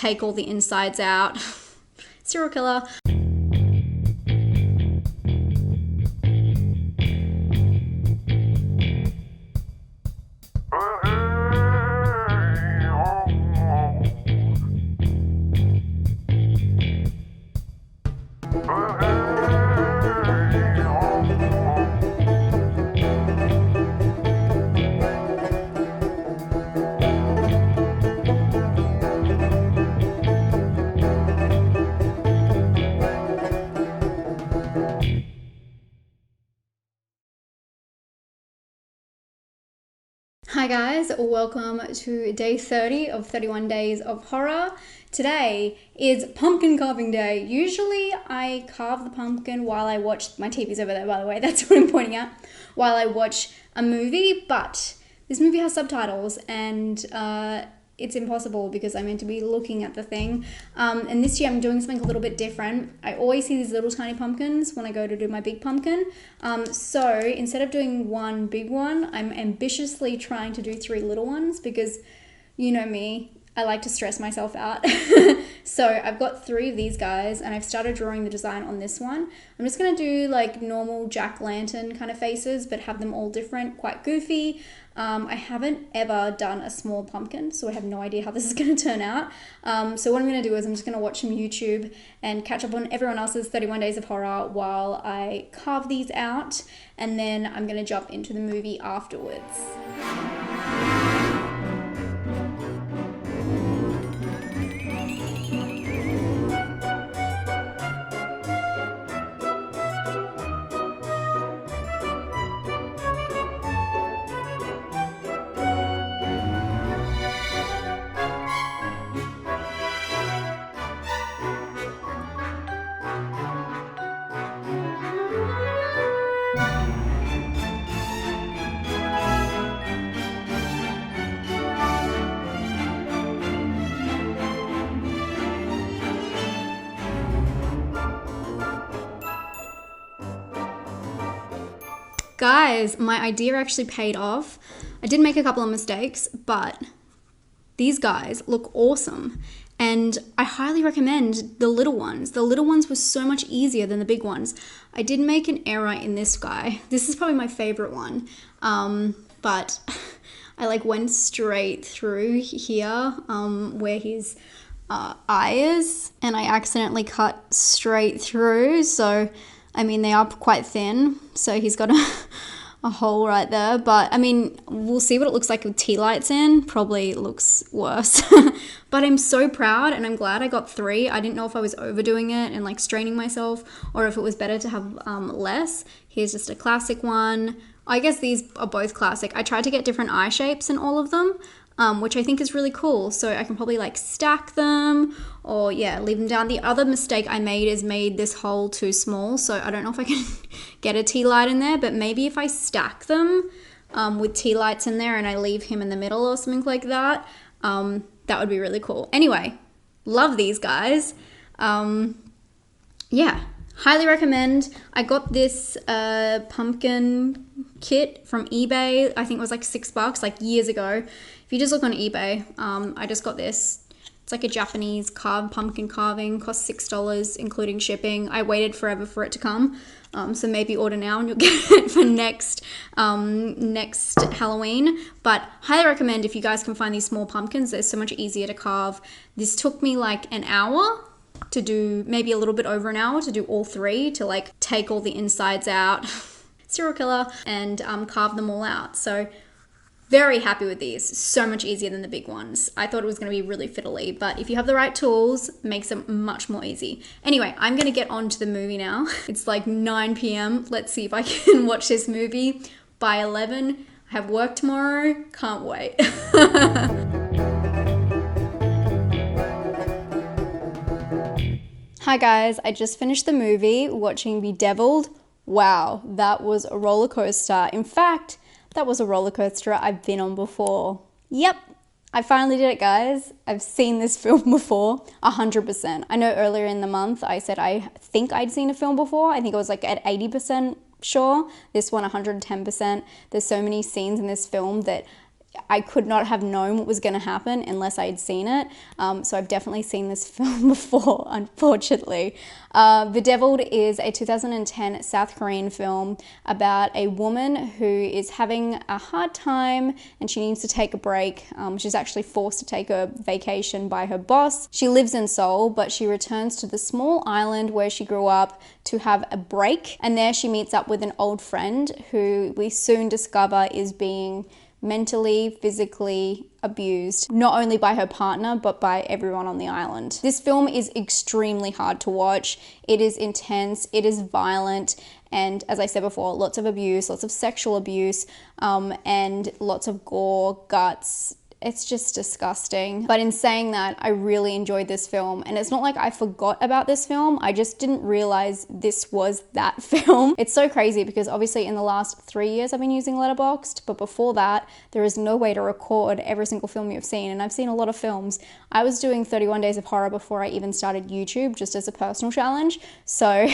take all the insides out. Serial killer. Hi guys, welcome to day 30 of 31 days of horror. Today is pumpkin carving day. Usually I carve the pumpkin while I watch, my TV's over there by the way, that's what I'm pointing at, while I watch a movie, but this movie has subtitles and it's impossible because I'm meant to be looking at the thing. And this year I'm doing something a little bit different. I always see these little tiny pumpkins when I go to do my big pumpkin. So instead of doing one big one, I'm ambitiously trying to do 3 little ones because you know me, I like to stress myself out. So I've got 3 of these guys and I've started drawing the design on this one. I'm just gonna do like normal jack-o'-lantern kind of faces, but have them all different, quite goofy. I haven't ever done a small pumpkin, so I have no idea how this is gonna turn out. So what I'm gonna do is I'm just gonna watch some YouTube and catch up on everyone else's 31 days of horror while I carve these out, and then I'm gonna jump into the movie afterwards. Guys, my idea actually paid off. I did make a couple of mistakes, but these guys look awesome. And I highly recommend the little ones. The little ones were so much easier than the big ones. I did make an error in this guy. This is probably my favorite one. But I like went straight through here where his eye is, and I accidentally cut straight through. So I mean, they are quite thin, so he's got a hole right there. But, I mean, we'll see what it looks like with tea lights in. Probably looks worse. But I'm so proud, and I'm glad I got 3. I didn't know if I was overdoing it and, like, straining myself, or if it was better to have less. Here's just a classic one. I guess these are both classic. I tried to get different eye shapes in all of them, which I think is really cool. So I can probably like stack them or yeah, leave them down. The other mistake I made is made this hole too small. So I don't know if I can get a tea light in there, but maybe if I stack them with tea lights in there and I leave him in the middle or something like that, that would be really cool. Anyway, love these guys. Yeah, highly recommend. I got this pumpkin kit from eBay. I think it was like $6, like years ago. If you just look on eBay, I just got this. It's like a Japanese pumpkin carving, cost $6, including shipping. I waited forever for it to come. So maybe order now and you'll get it for next Halloween. But highly recommend if you guys can find these small pumpkins. They're so much easier to carve. This took me like an hour to do, maybe a little bit over an hour to do all 3, to like take all the insides out, serial killer, and carve them all out. So very happy with these. So much easier than the big ones. I thought it was going to be really fiddly, but if you have the right tools, it makes it much more easy. Anyway, I'm going to get on to the movie now. It's like 9 p.m. Let's see if I can watch this movie by 11. I have work tomorrow. Can't wait. Hi guys, I just finished the movie watching Bedevilled. Wow, that was a roller coaster. In fact, that was a roller coaster I've been on before. Yep, I finally did it, guys. I've seen this film before, 100%. I know earlier in the month I said I think I'd seen a film before. I think it was like at 80% sure. This one, 110%. There's so many scenes in this film that I could not have known what was going to happen unless I had seen it. So I've definitely seen this film before, unfortunately. Bedevilled is a 2010 South Korean film about a woman who is having a hard time and she needs to take a break. She's actually forced to take a vacation by her boss. She lives in Seoul, but she returns to the small island where she grew up to have a break. And there she meets up with an old friend who we soon discover is being mentally, physically abused, not only by her partner, but by everyone on the island. This film is extremely hard to watch. It is intense, it is violent, and as I said before, lots of abuse, lots of sexual abuse, and lots of gore, guts. It's just disgusting. But in saying that, I really enjoyed this film. And it's not like I forgot about this film. I just didn't realize this was that film. It's so crazy because obviously in the last 3 years I've been using Letterboxd, but before that, there is no way to record every single film you've seen. And I've seen a lot of films. I was doing 31 Days of Horror before I even started YouTube, just as a personal challenge. So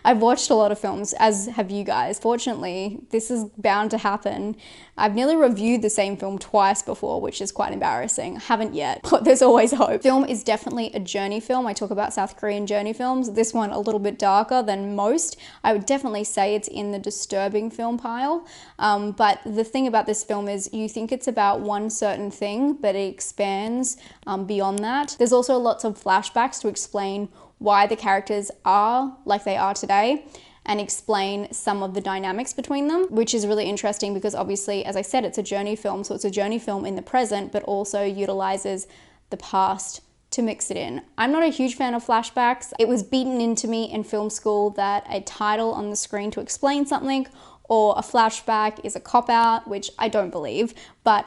I've watched a lot of films, as have you guys. Fortunately, this is bound to happen. I've nearly reviewed the same film twice before, which is quite embarrassing. I haven't yet, but there's always hope. Film is definitely a journey film. I talk about South Korean journey films. This one a little bit darker than most. I would definitely say it's in the disturbing film pile. But the thing about this film is you think it's about one certain thing, but it expands beyond that. There's also lots of flashbacks to explain why the characters are like they are today, and explain some of the dynamics between them, which is really interesting because obviously, as I said, it's a journey film. So it's a journey film in the present, but also utilizes the past to mix it in. I'm not a huge fan of flashbacks. It was beaten into me in film school that a title on the screen to explain something or a flashback is a cop-out, which I don't believe, but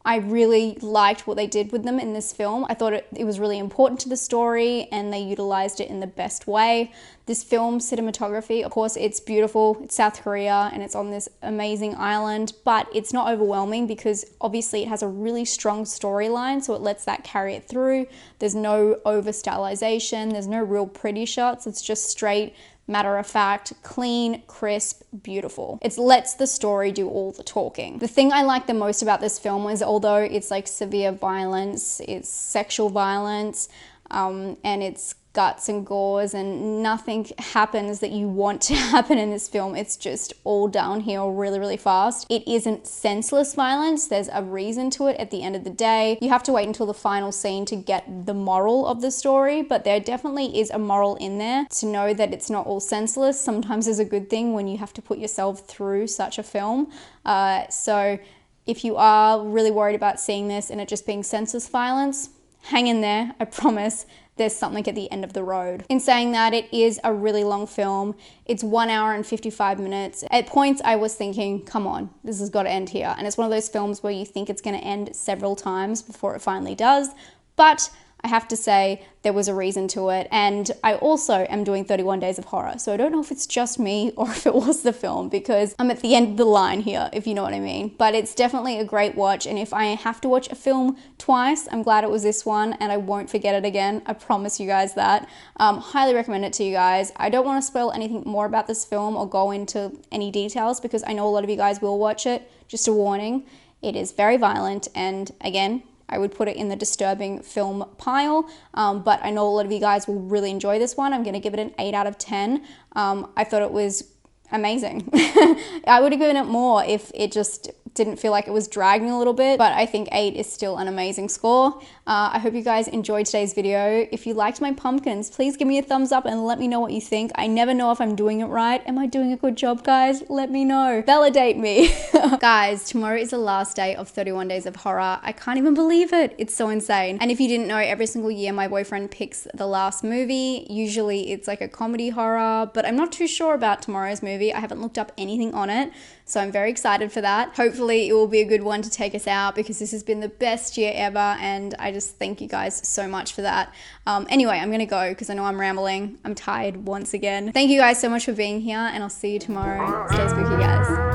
I really liked what they did with them in this film. I thought it was really important to the story and they utilized it in the best way. This film cinematography, of course, it's beautiful. It's South Korea and it's on this amazing island, but it's not overwhelming because obviously it has a really strong storyline, so it lets that carry it through. There's no over stylization. There's no real pretty shots. It's just straight, matter of fact, clean, crisp, beautiful. It lets the story do all the talking. The thing I like the most about this film is although it's like severe violence, it's sexual violence, and it's guts and gores and nothing happens that you want to happen in this film. It's just all downhill really, really fast. It isn't senseless violence. There's a reason to it at the end of the day. You have to wait until the final scene to get the moral of the story, but there definitely is a moral in there to know that it's not all senseless. Sometimes is a good thing when you have to put yourself through such a film. So if you are really worried about seeing this and it just being senseless violence, hang in there, I promise. There's something at the end of the road. In saying that, it is a really long film. It's 1 hour and 55 minutes. At points, I was thinking, come on, this has got to end here. And it's one of those films where you think it's going to end several times before it finally does. But I have to say there was a reason to it. And I also am doing 31 Days of Horror. So I don't know if it's just me or if it was the film because I'm at the end of the line here, if you know what I mean. But it's definitely a great watch. And if I have to watch a film twice, I'm glad it was this one and I won't forget it again. I promise you guys that. Highly recommend it to you guys. I don't want to spoil anything more about this film or go into any details because I know a lot of you guys will watch it. Just a warning, it is very violent and again, I would put it in the disturbing film pile, but I know a lot of you guys will really enjoy this one. I'm going to give it an 8 out of 10. I thought it was amazing. I would have given it more if it just didn't feel like it was dragging a little bit, but I think 8 is still an amazing score. I hope you guys enjoyed today's video. If you liked my pumpkins, please give me a thumbs up and let me know what you think. I never know if I'm doing it right. Am I doing a good job, guys? Let me know. Validate me. Guys, tomorrow is the last day of 31 Days of Horror. I can't even believe it. It's so insane. And if you didn't know, every single year my boyfriend picks the last movie. Usually it's like a comedy horror, but I'm not too sure about tomorrow's movie. I haven't looked up anything on it, so I'm very excited for that. Hopefully it will be a good one to take us out because this has been the best year ever and I just thank you guys so much for that. Anyway, I'm gonna go because I know I'm rambling. I'm tired once again. Thank you guys so much for being here and I'll see you tomorrow. Stay spooky, guys.